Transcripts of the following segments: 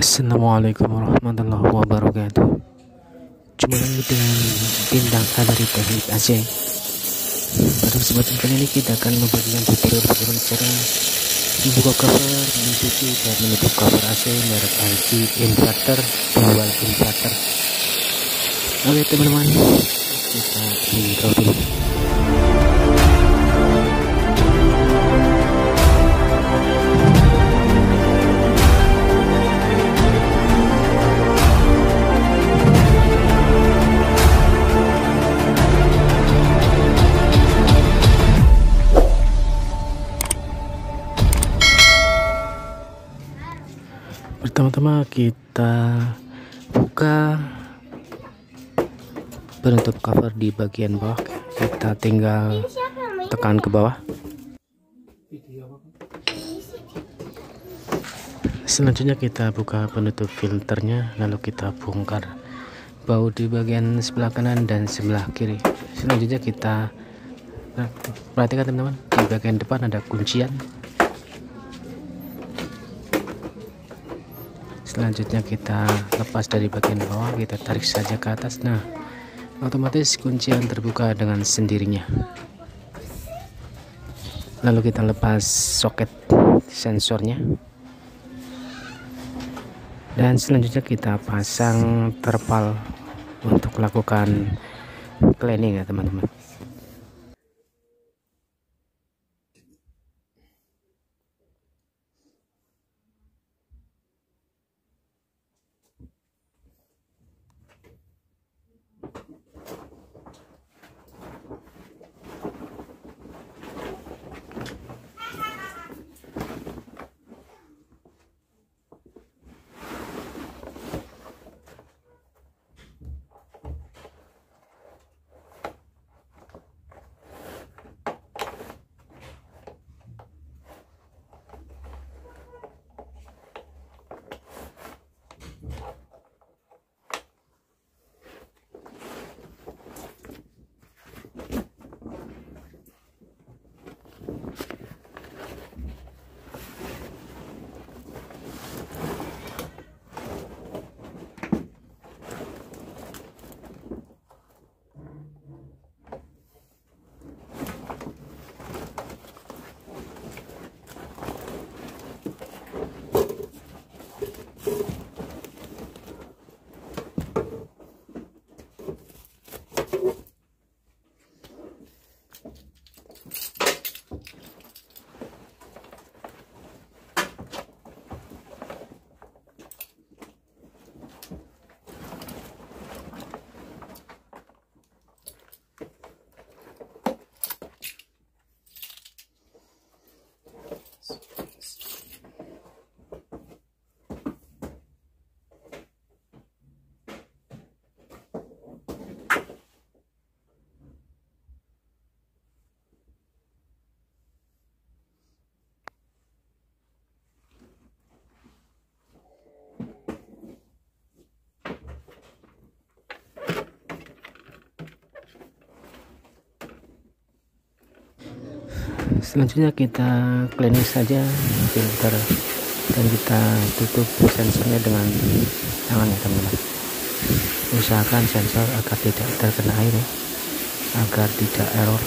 Assalamualaikum warahmatullahi wabarakatuh. Jumpa lagi dengan bintang A dari Teknik Aceh. Pada kesempatan kali ini kita akan membagikan tutorial bagaimana cara membuka cover, mencuci dan menutup cover AC merek LG inverter dual inverter. Oke teman-teman, kita intro dulu. Pertama-tama kita buka penutup cover di bagian bawah. Kita tinggal tekan ke bawah. Selanjutnya kita buka penutup filternya, lalu kita bongkar baut di bagian sebelah kanan dan sebelah kiri. Selanjutnya kita perhatikan teman-teman, di bagian depan ada kuncian. Selanjutnya kita lepas dari bagian bawah, kita tarik saja ke atas. Nah, otomatis kuncian terbuka dengan sendirinya. Lalu kita lepas soket sensornya. Dan selanjutnya kita pasang terpal untuk melakukan cleaning ya teman-teman. Selanjutnya kita cleaning saja filter dan kita tutup sensornya dengan tangan ya teman-teman. Usahakan sensor agar tidak terkena air ya, agar tidak error.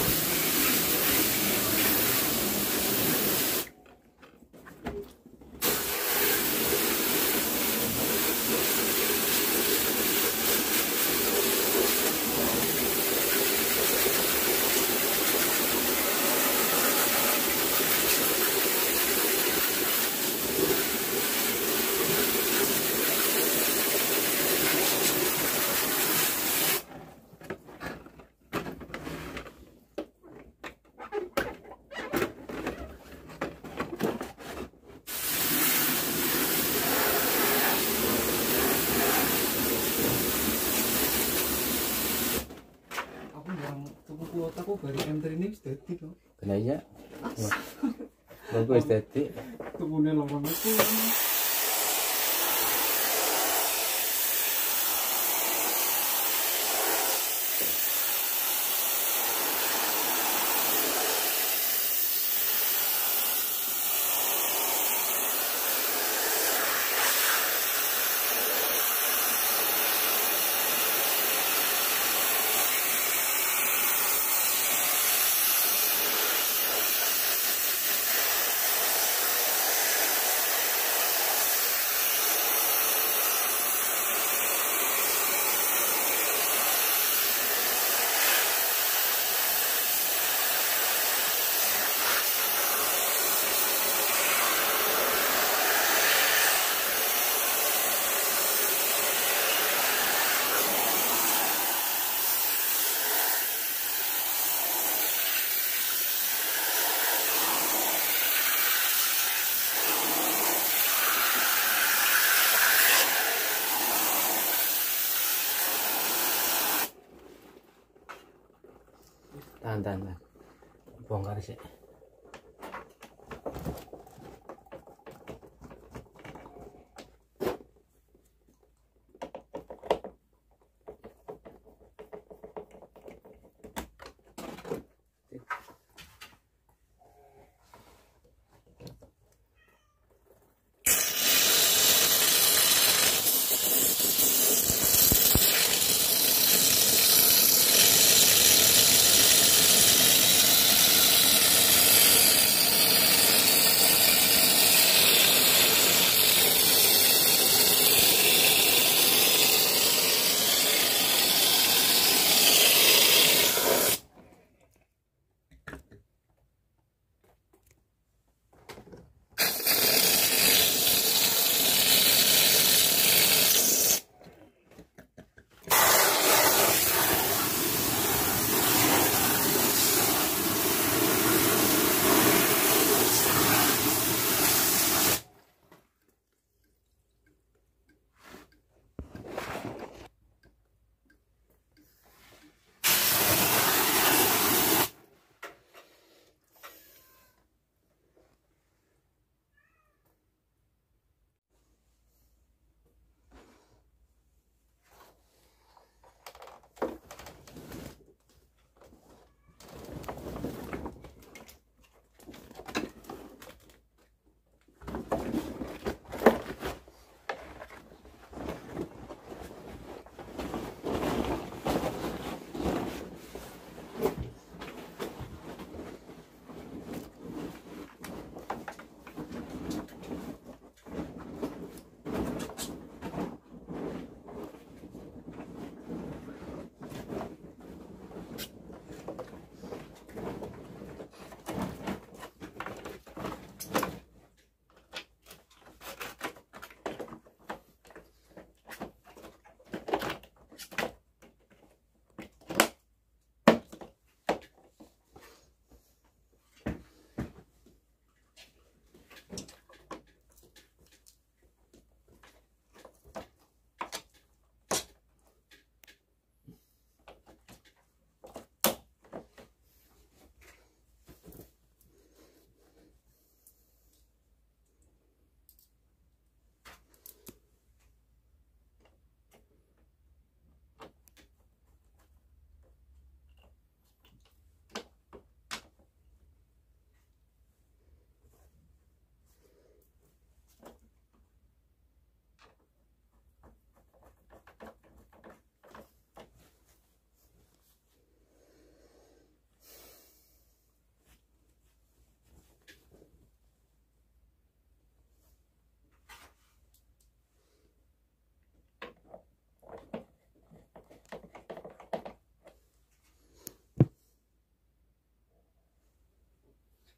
Aku bari M3 ini sudah dadi to. Benar ya. Bagus dadi. Tukune lorong itu. Tahan. Bongkar sih.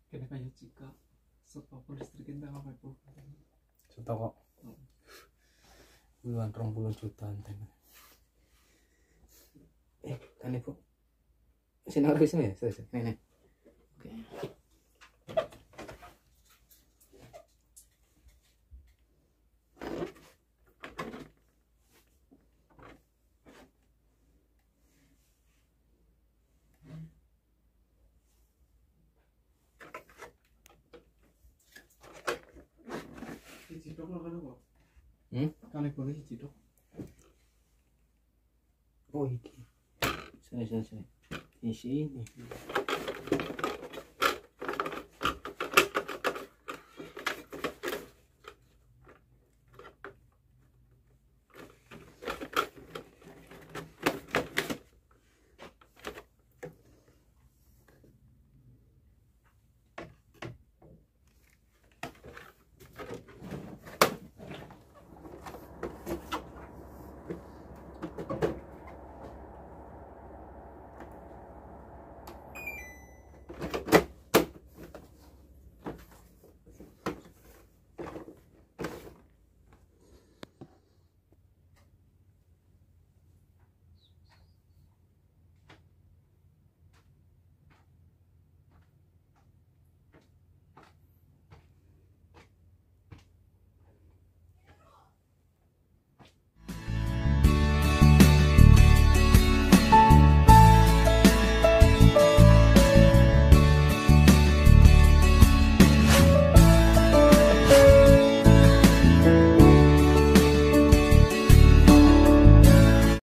Kena kayak jika sepapun listrik kita apa itu? Setokok. Puluhan 20 juta anten. Kan ibu. Sini harus sini ya, selesai. Nih. Oke. Cidok lah kan kok. Hmm? Kali boleh cidok. Oh iki. Sini. Di sini.